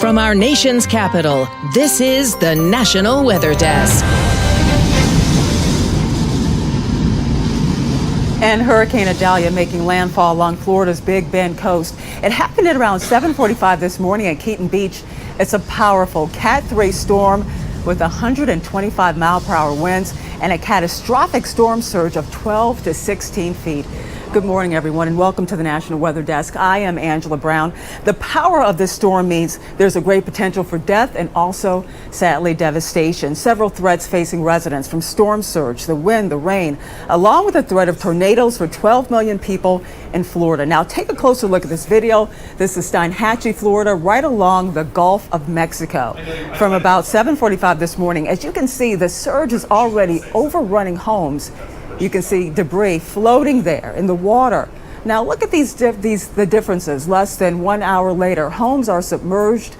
From our nation's capital, this is the National Weather Desk. And Hurricane Idalia making landfall along Florida's Big Bend coast. It happened at around 7:45 this morning at Keaton Beach. It's a powerful Cat 3 storm with 125-mile-per-hour winds and a catastrophic storm surge of 12 to 16 feet. Good morning, everyone, and welcome to the National Weather Desk. I am Angela Brown. The power of this storm means there's a great potential for death and also, sadly, devastation. Several threats facing residents, from storm surge, the wind, the rain, along with the threat of tornadoes for 12 million people in Florida. Now, take a closer look at this video. This is Steinhatchee, Florida, right along the Gulf of Mexico. From about 7:45 this morning, as you can see, the surge is already overrunning homes. You can see debris floating there in the water. Now look at the differences. Less than 1 hour later, homes are submerged.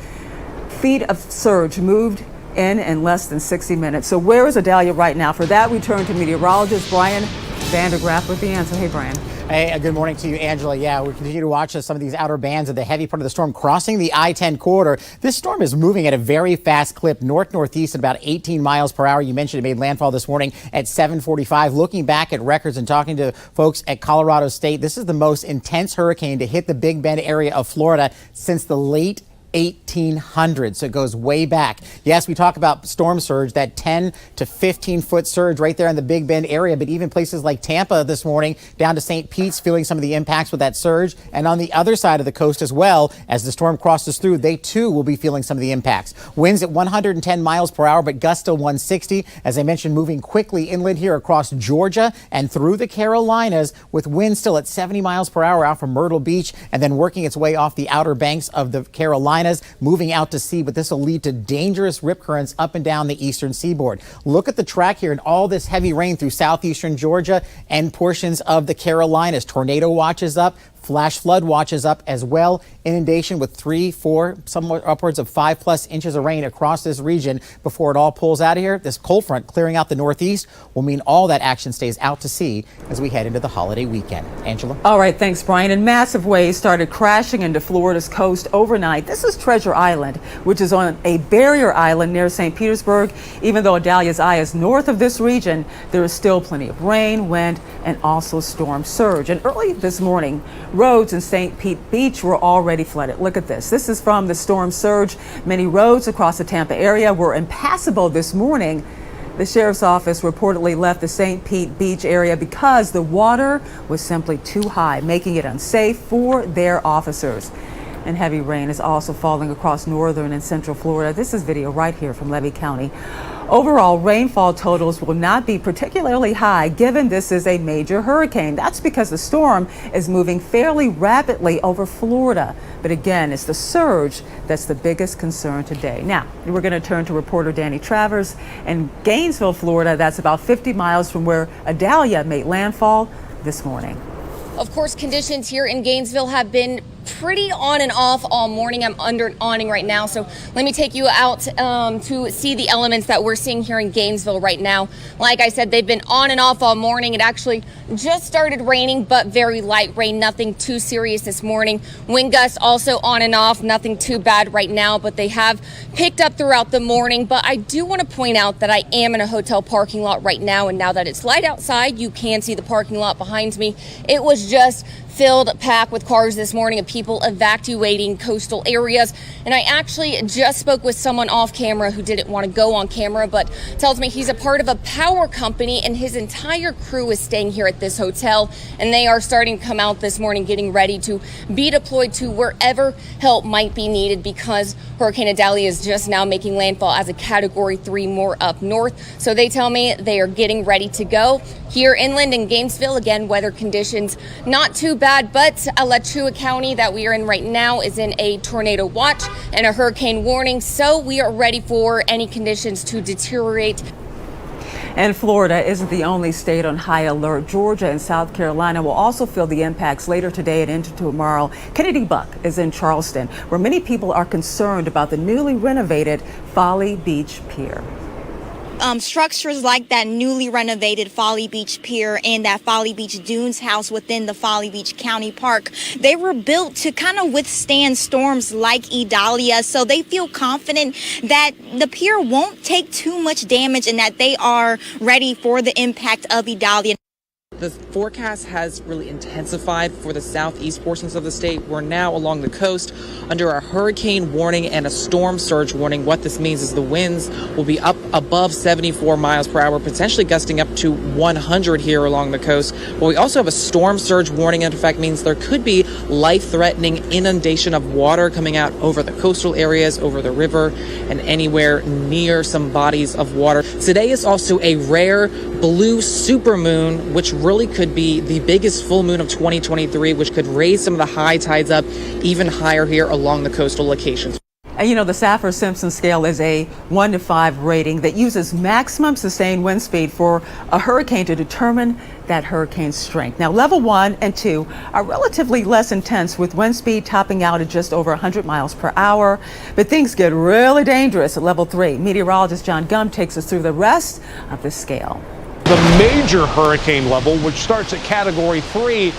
Feet of surge moved in less than 60 minutes. So where is Idalia right now? For that, we turn to meteorologist Brian Vandergraff with the answer. Hey, Brian. Hey, good morning to you, Angela. Yeah, we continue to watch some of these outer bands of the heavy part of the storm crossing the I-10 corridor. This storm is moving at a very fast clip, north-northeast at about 18 miles per hour. You mentioned it made landfall this morning at 7:45. Looking back at records and talking to folks at Colorado State, this is the most intense hurricane to hit the Big Bend area of Florida since the late 1800s. So it goes way back. Yes, we talk about storm surge, that 10 to 15 foot surge right there in the Big Bend area, but even places like Tampa this morning down to St. Pete's feeling some of the impacts with that surge. And on the other side of the coast as well, as the storm crosses through, they too will be feeling some of the impacts. Winds at 110 miles per hour, but gusts still 160. As I mentioned, moving quickly inland here across Georgia and through the Carolinas, with winds still at 70 miles per hour out from Myrtle Beach, and then working its way off the outer banks of the Carolinas, moving out to sea, but this will lead to dangerous rip currents up and down the eastern seaboard. Look at the track here and all this heavy rain through southeastern Georgia and portions of the Carolinas. Tornado watches up. Flash flood watches up as well. Inundation with 3, 4, somewhere upwards of 5+ inches of rain across this region before it all pulls out of here. This cold front clearing out the northeast will mean all that action stays out to sea as we head into the holiday weekend. Angela? All right, thanks, Brian. And massive waves started crashing into Florida's coast overnight. This is Treasure Island, which is on a barrier island near St. Petersburg. Even though Idalia's eye is north of this region, there is still plenty of rain, wind, and also storm surge. And early this morning, roads in St. Pete Beach were already flooded. Look at this. This is from the storm surge. Many roads across the Tampa area were impassable this morning. The sheriff's office reportedly left the St. Pete Beach area because the water was simply too high, making it unsafe for their officers. And heavy rain is also falling across northern and central Florida. This is video right here from Levy County. Overall, rainfall totals will not be particularly high given this is a major hurricane. That's because the storm is moving fairly rapidly over Florida. But again, it's the surge that's the biggest concern today. Now, we're going to turn to reporter Danny Travers in Gainesville, Florida. That's about 50 miles from where Idalia made landfall this morning. Of course, conditions here in Gainesville have been pretty on and off all morning. I'm under an awning right now, so let me take you out to see the elements that we're seeing here in Gainesville right now. Like I said, they've been on and off all morning. It actually just started raining, but very light rain, nothing too serious this morning. Wind gusts also on and off, nothing too bad right now, but they have picked up throughout the morning. But I do want to point out that I am in a hotel parking lot right now, and now that it's light outside, you can see the parking lot behind me. It was just filled, packed with cars this morning of people evacuating coastal areas. And I actually just spoke with someone off camera who didn't want to go on camera, but tells me he's a part of a power company and his entire crew is staying here at this hotel. And they are starting to come out this morning, getting ready to be deployed to wherever help might be needed, because Hurricane Idalia is just now making landfall as a Category 3 more up north. So they tell me they are getting ready to go. Here inland in Gainesville, again, weather conditions not too bad, but Alachua County that we are in right now is in a tornado watch and a hurricane warning, so we are ready for any conditions to deteriorate. And Florida isn't the only state on high alert. Georgia and South Carolina will also feel the impacts later today and into tomorrow. Kennedy Buck is in Charleston, where many people are concerned about the newly renovated Folly Beach Pier. structures like that newly renovated Folly Beach Pier and that Folly Beach Dunes house within the Folly Beach County Park, they were built to kind of withstand storms like Idalia. So they feel confident that the pier won't take too much damage and that they are ready for the impact of Idalia. The forecast has really intensified for the southeast portions of the state. We're now along the coast under a hurricane warning and a storm surge warning. What this means is the winds will be up above 74 miles per hour, potentially gusting up to 100 here along the coast. But we also have a storm surge warning. In fact, means there could be life-threatening inundation of water coming out over the coastal areas, over the river, and anywhere near some bodies of water. Today is also a rare blue supermoon, which really could be the biggest full moon of 2023, which could raise some of the high tides up even higher here along the coastal locations. And you know, the Saffir-Simpson scale is a 1 to 5 rating that uses maximum sustained wind speed for a hurricane to determine that hurricane's strength. Now, level 1 and 2 are relatively less intense, with wind speed topping out at just over 100 miles per hour. But things get really dangerous at level 3. Meteorologist John Gum takes us through the rest of the scale. The major hurricane level, which starts at category 3,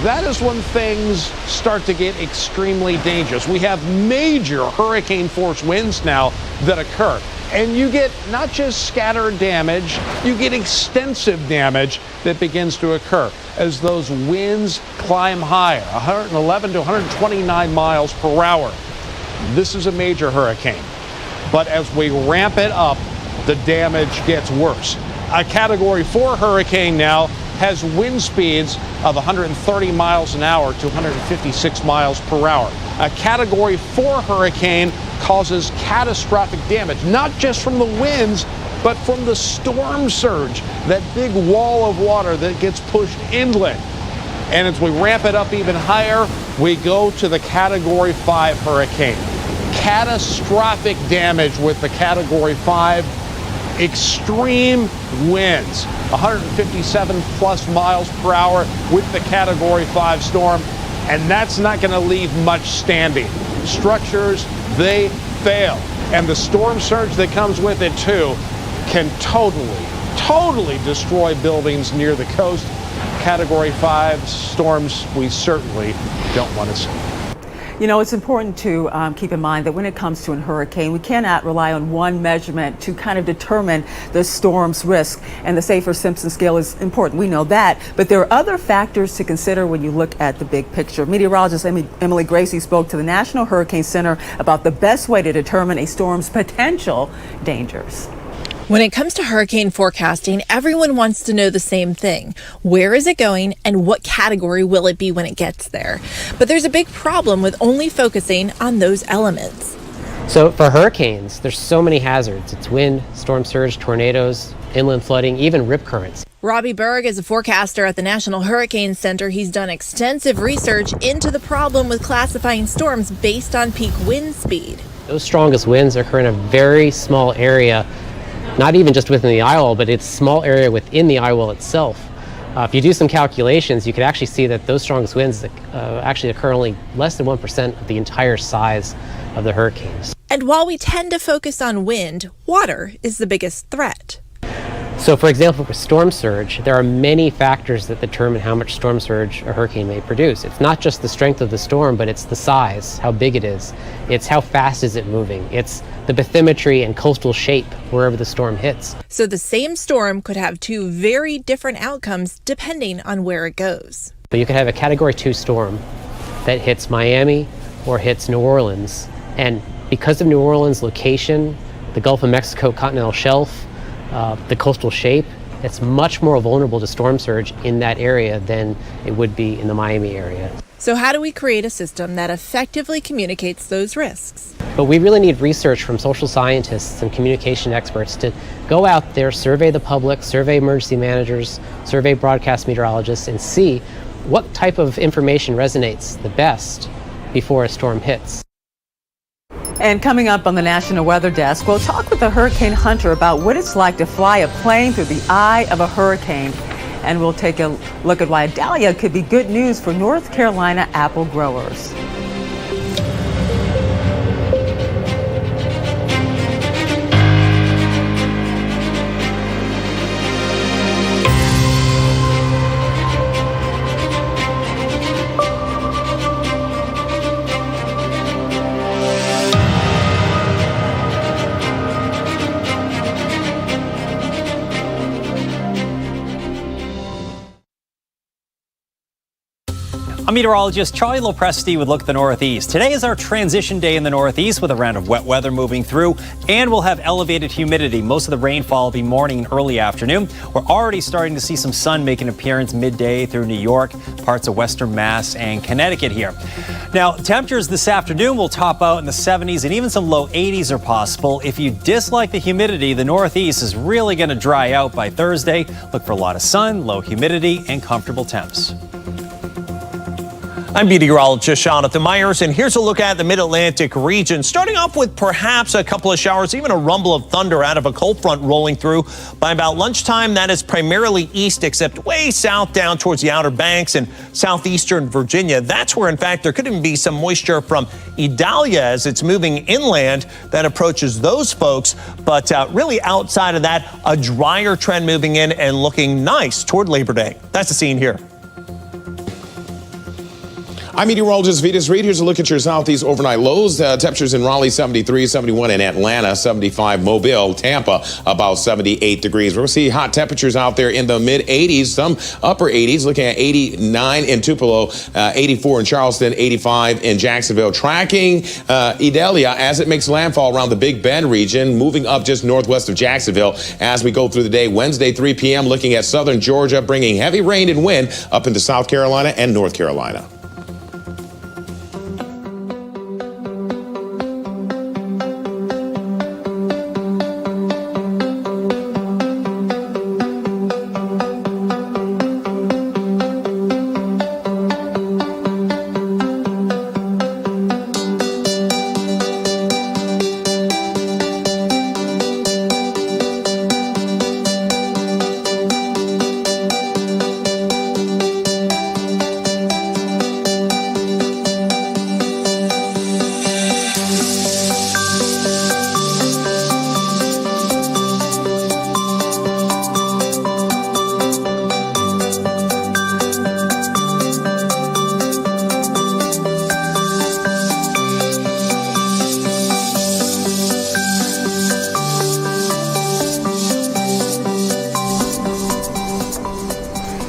that is when things start to get extremely dangerous. We have major hurricane force winds now that occur. And you get not just scattered damage, you get extensive damage that begins to occur as those winds climb higher, 111 to 129 miles per hour. This is a major hurricane. But as we ramp it up, the damage gets worse. A category 4 hurricane now has wind speeds of 130 miles an hour to 156 miles per hour. A category 4 hurricane causes catastrophic damage, not just from the winds, but from the storm surge, that big wall of water that gets pushed inland. And as we ramp it up even higher, we go to the category 5 hurricane. Catastrophic damage with the category 5. Extreme winds, 157 plus miles per hour with the category 5 storm, and that's not going to leave much standing. Structures, they fail, and the storm surge that comes with it too can totally destroy buildings near the coast. Category 5 storms we certainly don't want to see. You know, it's important to keep in mind that when it comes to a hurricane, we cannot rely on one measurement to kind of determine the storm's risk. And the Saffir-Simpson scale is important. We know that. But there are other factors to consider when you look at the big picture. Meteorologist Emily Gracie spoke to the National Hurricane Center about the best way to determine a storm's potential dangers. When it comes to hurricane forecasting, everyone wants to know the same thing. Where is it going and what category will it be when it gets there? But there's a big problem with only focusing on those elements. So for hurricanes, there's so many hazards. It's wind, storm surge, tornadoes, inland flooding, even rip currents. Robbie Berg is a forecaster at the National Hurricane Center. He's done extensive research into the problem with classifying storms based on peak wind speed. Those strongest winds occur in a very small area, not even just within the eye wall, but it's a small area within the eye wall itself. If you do some calculations, you could actually see that those strongest winds actually occur only less than 1% of the entire size of the hurricanes. And while we tend to focus on wind, water is the biggest threat. So for example, for storm surge, there are many factors that determine how much storm surge a hurricane may produce. It's not just the strength of the storm, but it's the size, how big it is. It's how fast is it moving. It's the bathymetry and coastal shape wherever the storm hits. So the same storm could have two very different outcomes depending on where it goes. But you could have a Category 2 storm that hits Miami or hits New Orleans. And because of New Orleans' location, the Gulf of Mexico continental shelf, the coastal shape, it's much more vulnerable to storm surge in that area than it would be in the Miami area. So how do we create a system that effectively communicates those risks? But we really need research from social scientists and communication experts to go out there, survey the public, survey emergency managers, survey broadcast meteorologists, and see what type of information resonates the best before a storm hits. And coming up on the National Weather Desk, we'll talk with a hurricane hunter about what it's like to fly a plane through the eye of a hurricane. And we'll take a look at why Idalia could be good news for North Carolina apple growers. I'm meteorologist Charlie Lopresti with Look at the Northeast. Today is our transition day in the Northeast with a round of wet weather moving through, and we'll have elevated humidity. Most of the rainfall will be morning and early afternoon. We're already starting to see some sun make an appearance midday through New York, parts of western Mass and Connecticut here. Now, temperatures this afternoon will top out in the 70s and even some low 80s are possible. If you dislike the humidity, the Northeast is really going to dry out by Thursday. Look for a lot of sun, low humidity, and comfortable temps. I'm meteorologist Jonathan Myers, and here's a look at the Mid-Atlantic region. Starting off with perhaps a couple of showers, even a rumble of thunder out of a cold front rolling through. By about lunchtime, that is primarily east, except way south down towards the Outer Banks and southeastern Virginia. That's where, in fact, there could even be some moisture from Idalia as it's moving inland that approaches those folks. But really outside of that, a drier trend moving in and looking nice toward Labor Day. That's the scene here. I'm meteorologist Vitas Reed. Here's a look at your southeast overnight lows. Temperatures in Raleigh, 73, 71 in Atlanta, 75 Mobile, Tampa, about 78 degrees. We're going to see hot temperatures out there in the mid-80s, some upper 80s, looking at 89 in Tupelo, 84 in Charleston, 85 in Jacksonville. Tracking Idalia as it makes landfall around the Big Bend region, moving up just northwest of Jacksonville as we go through the day. Wednesday, 3 p.m., looking at southern Georgia, bringing heavy rain and wind up into South Carolina and North Carolina.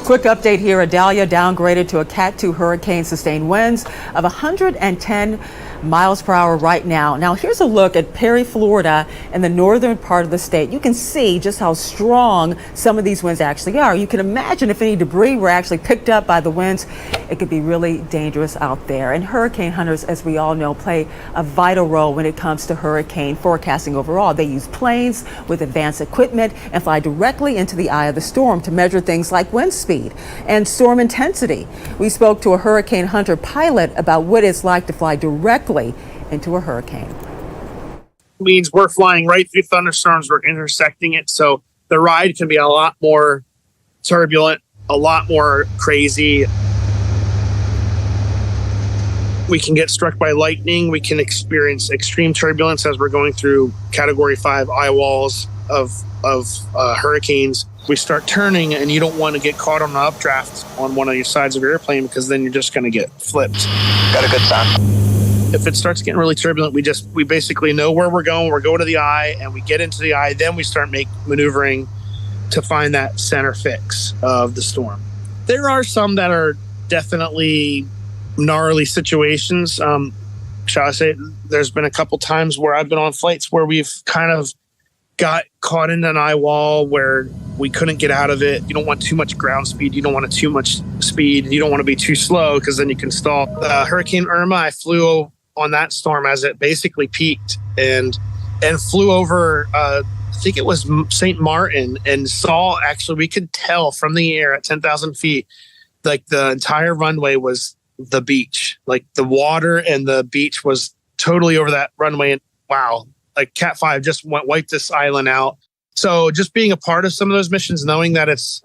Quick update here. Idalia downgraded to a Cat 2 hurricane, sustained winds of 110 miles per hour right now. Now here's a look at Perry, Florida, in the northern part of the state. You can see just how strong some of these winds actually are. You can imagine if any debris were actually picked up by the winds, it could be really dangerous out there. And hurricane hunters, as we all know, play a vital role when it comes to hurricane forecasting overall. They use planes with advanced equipment and fly directly into the eye of the storm to measure things like wind speed and storm intensity. We spoke to a hurricane hunter pilot about what it's like to fly directly into a hurricane. Means we're flying right through thunderstorms, we're intersecting it, so the ride can be a lot more turbulent, a lot more crazy. We can get struck by lightning, we can experience extreme turbulence as we're going through Category 5 eye walls of hurricanes. We start turning and you don't want to get caught on an updraft on one of your sides of your airplane because then you're just going to get flipped. Got a good sound. If it starts getting really turbulent, we basically know where we're going. We're going to the eye and we get into the eye. Then we start maneuvering to find that center fix of the storm. There are some that are definitely gnarly situations. Shall I say, there's been a couple times where I've been on flights where we've kind of got caught in an eye wall where we couldn't get out of it. You don't want too much ground speed. You don't want too much speed. You don't want to be too slow because then you can stall. Hurricane Irma, I flew on that storm as it basically peaked and flew over, I think it was St. Martin, and saw, actually, we could tell from the air at 10,000 feet, like the entire runway was the beach. Like the water and the beach was totally over that runway. And wow, like Cat 5 just wiped this island out. So just being a part of some of those missions, knowing that it's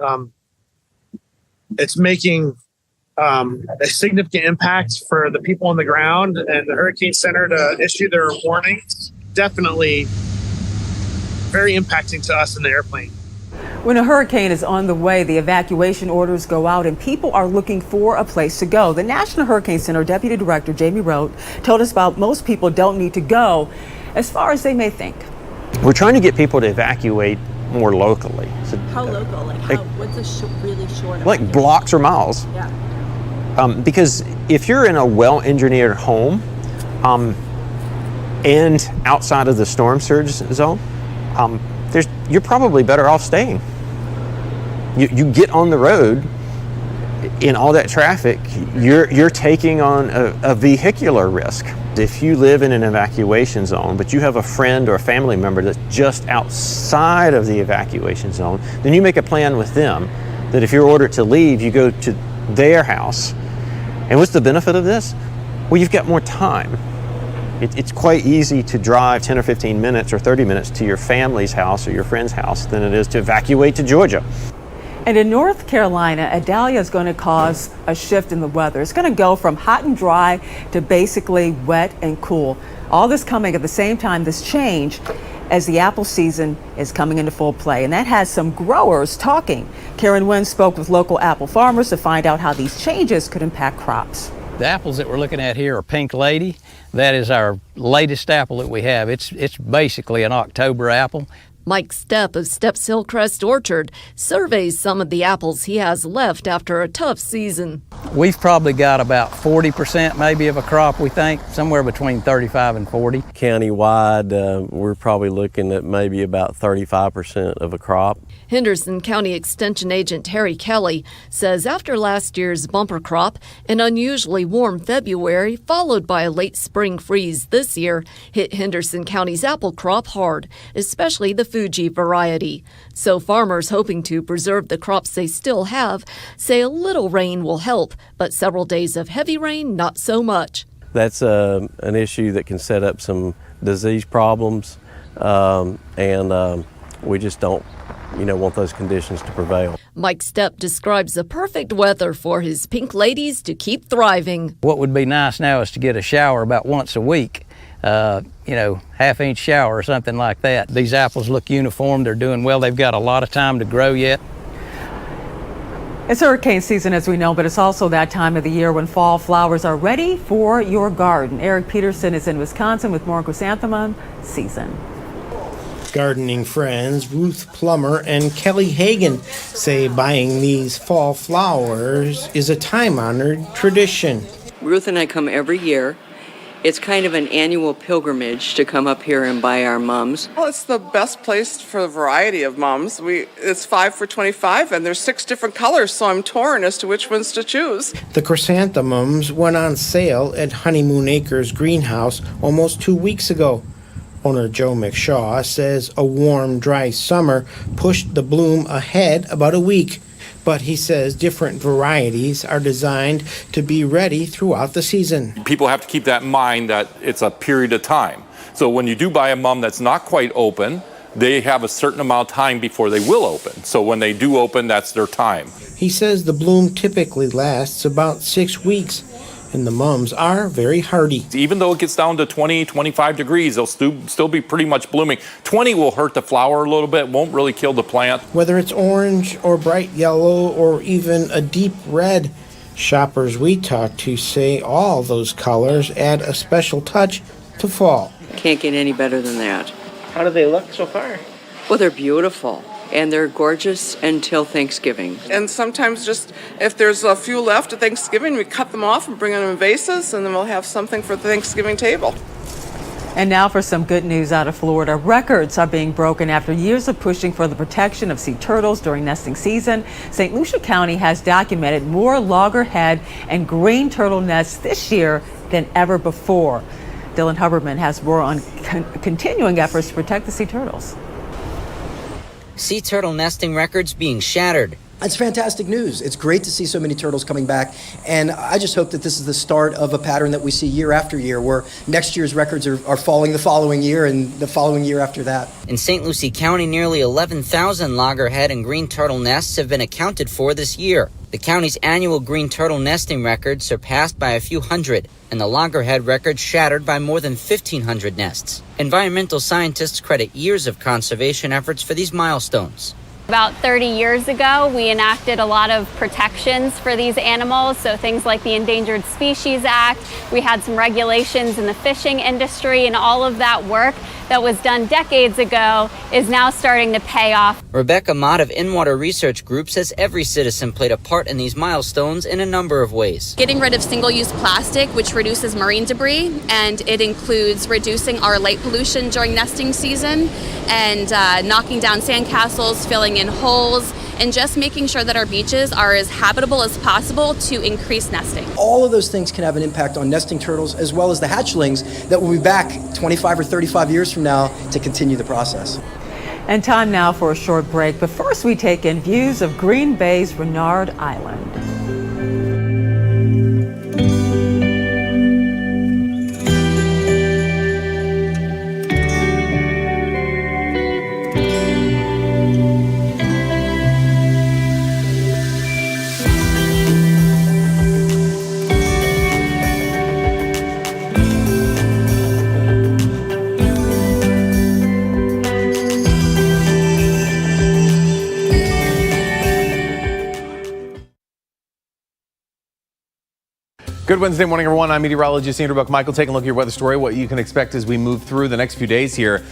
making a significant impact for the people on the ground and the Hurricane Center to issue their warnings, definitely very impacting to us in the airplane. When a hurricane is on the way, the evacuation orders go out and people are looking for a place to go. The National Hurricane Center Deputy Director Jamie Rote told us about most people don't need to go as far as they may think. We're trying to get people to evacuate more locally. So, how local? Like, what's a really short? Like blocks or miles. Yeah. Because if you're in a well-engineered home and outside of the storm surge zone, you're probably better off staying. You get on the road in all that traffic, you're taking on a vehicular risk. If you live in an evacuation zone, but you have a friend or a family member that's just outside of the evacuation zone, then you make a plan with them that if you're ordered to leave, you go to their house. And what's the benefit of this? Well, you've got more time. It's quite easy to drive 10 or 15 minutes or 30 minutes to your family's house or your friend's house than it is to evacuate to Georgia. And in North Carolina, Idalia is going to cause a shift in the weather. It's going to go from hot and dry to basically wet and cool. All this coming at the same time, this change, as the apple season is coming into full play. And that has some growers talking. Karen Wynn spoke with local apple farmers to find out how these changes could impact crops. The apples that we're looking at here are Pink Lady. That is our latest apple that we have. It's basically an October apple. Mike Stepp of Stepp's Hillcrest Orchard surveys some of the apples he has left after a tough season. We've probably got about 40% maybe of a crop, we think, somewhere between 35 and 40. Countywide, we're probably looking at maybe about 35% of a crop. Henderson County Extension Agent Harry Kelly says after last year's bumper crop, an unusually warm February followed by a late spring freeze this year hit Henderson County's apple crop hard, especially the Fuji variety. So farmers hoping to preserve the crops they still have say a little rain will help, but several days of heavy rain, not so much. That's an issue that can set up some disease problems, and we just don't want those conditions to prevail. Mike Stepp describes the perfect weather for his pink ladies to keep thriving. What would be nice now is to get a shower about once a week, half-inch shower or something like that. These apples look uniform, they're doing well, they've got a lot of time to grow yet. It's hurricane season, as we know, but it's also that time of the year when fall flowers are ready for your garden. Eric Peterson is in Wisconsin with more chrysanthemum season. Gardening friends Ruth Plummer and Kelly Hagan say buying these fall flowers is a time-honored tradition. Ruth and I come every year. It's kind of an annual pilgrimage to come up here and buy our mums. Well, it's the best place for a variety of mums. It's 5 for $25, and there's 6 different colors, so I'm torn as to which ones to choose. The chrysanthemums went on sale at Honeymoon Acres Greenhouse almost 2 weeks ago. Owner Joe McShaw says a warm, dry summer pushed the bloom ahead about a week. But he says different varieties are designed to be ready throughout the season. People have to keep that in mind that it's a period of time. So when you do buy a mum that's not quite open, they have a certain amount of time before they will open. So when they do open, that's their time. He says the bloom typically lasts about 6 weeks, and the mums are very hardy. Even though it gets down to 20, 25 degrees, they'll still be pretty much blooming. 20 will hurt the flower a little bit, won't really kill the plant. Whether it's orange or bright yellow or even a deep red, shoppers we talk to say all those colors add a special touch to fall. Can't get any better than that. How do they look so far? Well, they're beautiful. And they're gorgeous until Thanksgiving. And sometimes just if there's a few left at Thanksgiving, we cut them off and bring them in vases, and then we'll have something for the Thanksgiving table. And now for some good news out of Florida. Records are being broken after years of pushing for the protection of sea turtles during nesting season. St. Lucia County has documented more loggerhead and green turtle nests this year than ever before. Dylan Huberman has more on continuing efforts to protect the sea turtles. Sea turtle nesting records being shattered. It's fantastic news. It's great to see so many turtles coming back. And I just hope that this is the start of a pattern that we see year after year, where next year's records are falling the following year and the following year after that. In St. Lucie County, nearly 11,000 loggerhead and green turtle nests have been accounted for this year. The county's annual green turtle nesting record surpassed by a few hundred, and the loggerhead record shattered by more than 1,500 nests. Environmental scientists credit years of conservation efforts for these milestones. About 30 years ago, we enacted a lot of protections for these animals, so things like the Endangered Species Act. We had some regulations in the fishing industry, and all of that work that was done decades ago is now starting to pay off. Rebecca Mott of In-Water Research Group says every citizen played a part in these milestones in a number of ways. Getting rid of single-use plastic, which reduces marine debris, and it includes reducing our light pollution during nesting season, and knocking down sandcastles, filling in holes, and just making sure that our beaches are as habitable as possible to increase nesting. All of those things can have an impact on nesting turtles as well as the hatchlings that will be back 25 or 35 years from now to continue the process. And time now for a short break, but first we take in views of Green Bay's Renard Island. Good Wednesday morning, everyone. I'm meteorologist Andrew Buck-Michael taking a look at your weather story, what you can expect as we move through the next few days here.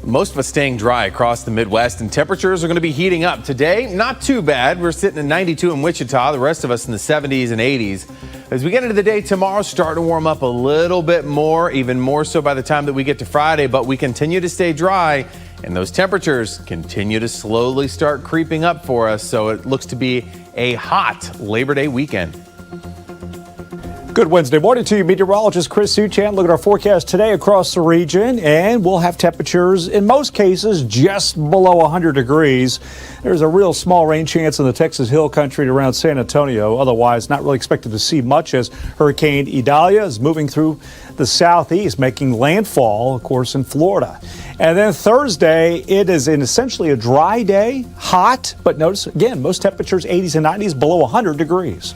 Most of us staying dry across the Midwest, and temperatures are going to be heating up. Today, not too bad. We're sitting at 92 in Wichita, the rest of us in the 70s and 80s. As we get into the day tomorrow, starting to warm up a little bit more, even more so by the time that we get to Friday, but we continue to stay dry, and those temperatures continue to slowly start creeping up for us, so it looks to be a hot Labor Day weekend. Good Wednesday morning to you, meteorologist Chris Suchan. Look at our forecast today across the region, and we'll have temperatures in most cases just below 100 degrees. There's a real small rain chance in the Texas Hill Country around San Antonio. Otherwise, not really expected to see much as Hurricane Idalia is moving through the southeast, making landfall, of course, in Florida. And then Thursday, it is essentially a dry day, hot, but notice again, most temperatures 80s and 90s, below 100 degrees.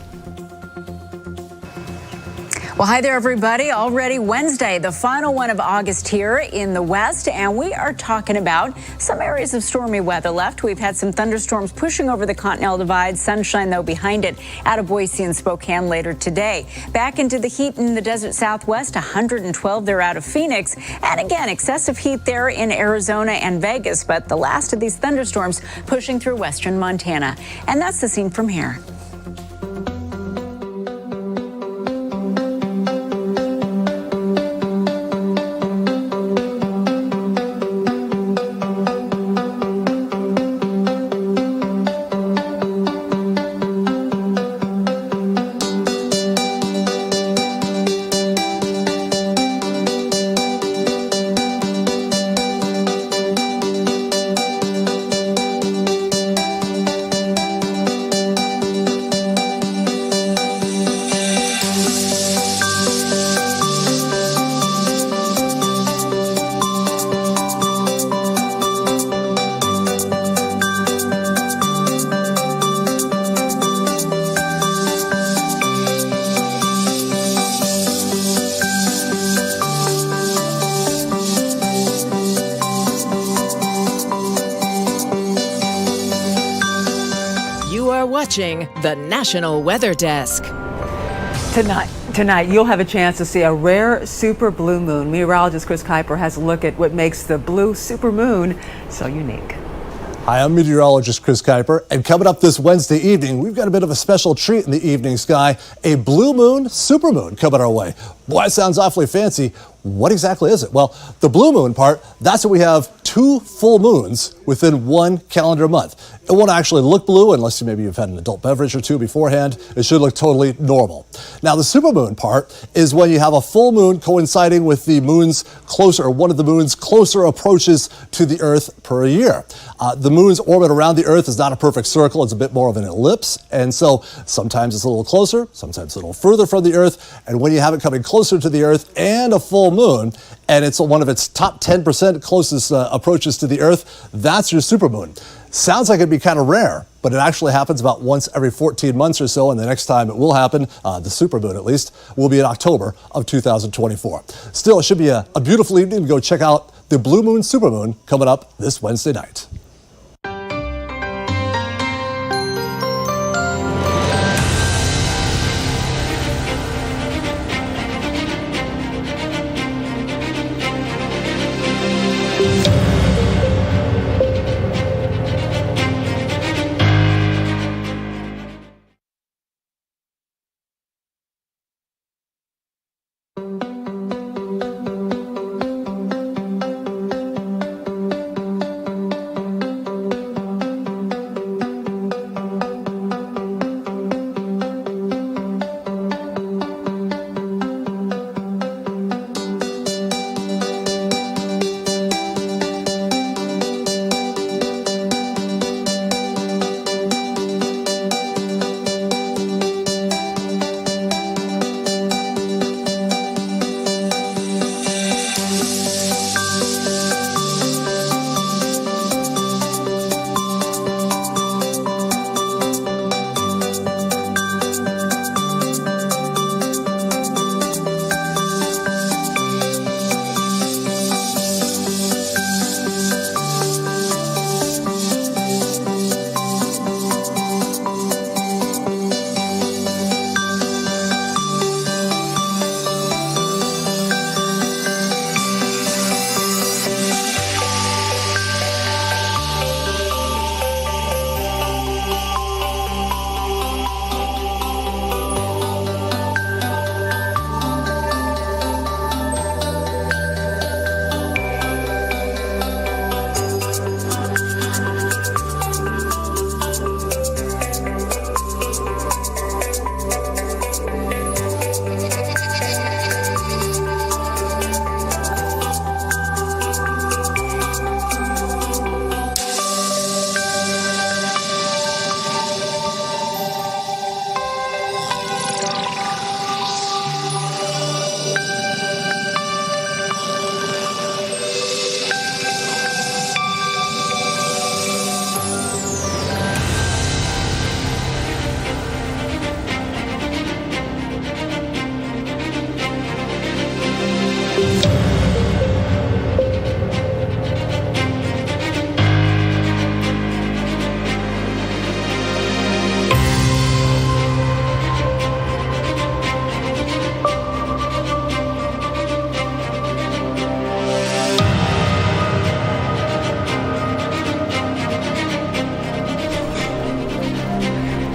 Well, hi there, everybody. Already Wednesday, the final one of August here in the West, and we are talking about some areas of stormy weather left. We've had some thunderstorms pushing over the Continental Divide, sunshine, though, behind it out of Boise and Spokane later today. Back into the heat in the desert Southwest, 112 there out of Phoenix. And again, excessive heat there in Arizona and Vegas, but the last of these thunderstorms pushing through western Montana. And that's the scene from here. Watching the National Weather Desk. Tonight, you'll have a chance to see a rare super blue moon. Meteorologist Chris Kuiper has a look at what makes the blue super moon so unique. Hi, I'm meteorologist Chris Kuiper, and coming up this Wednesday evening, we've got a bit of a special treat in the evening sky, a blue moon, supermoon coming our way. Boy, it sounds awfully fancy. What exactly is it? Well, the blue moon part, that's when we have 2 full moons within 1 calendar month. It won't actually look blue unless maybe you've had an adult beverage or 2 beforehand. It should look totally normal. Now, the supermoon part is when you have a full moon coinciding with the moon's closer, or one of the moon's closer approaches to the Earth per year. The moon's orbit around the Earth is not a perfect circle. It's a bit more of an ellipse. And so sometimes it's a little closer, sometimes a little further from the Earth. And when you have it coming closer to the Earth and a full moon, and it's one of its top 10% closest approaches to the Earth, that's your supermoon. Sounds like it'd be kind of rare, but it actually happens about once every 14 months or so, and the next time it will happen, the supermoon at least, will be in October of 2024. Still, it should be a beautiful evening to go check out the blue moon supermoon coming up this Wednesday night.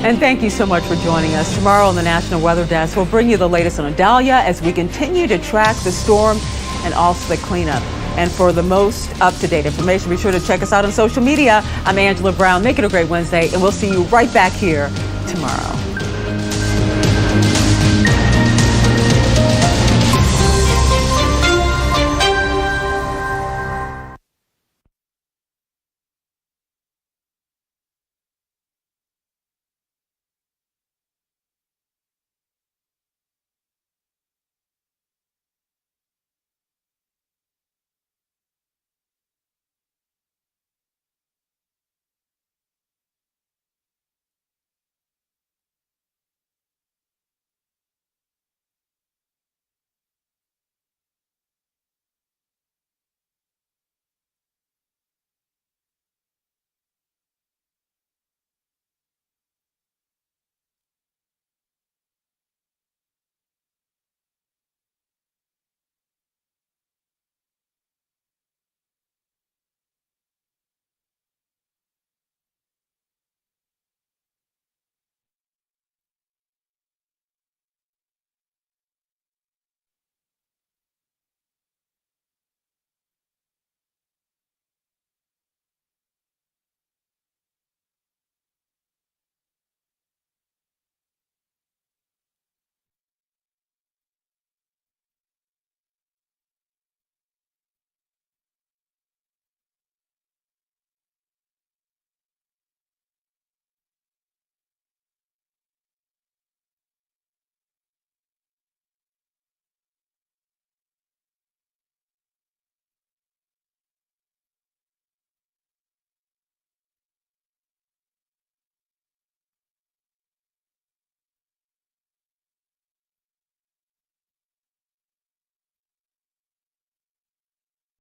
And thank you so much for joining us. Tomorrow on the National Weather Desk, we'll bring you the latest on Idalia as we continue to track the storm and also the cleanup. And for the most up-to-date information, be sure to check us out on social media. I'm Angela Brown. Make it a great Wednesday, and we'll see you right back here tomorrow.